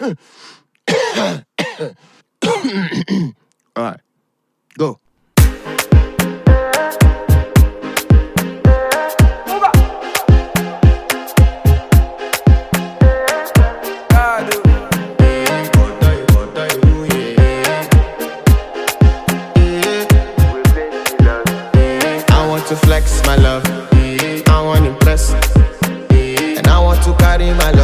All right, go. I want to flex my love, I want to impress, and I want to carry my love.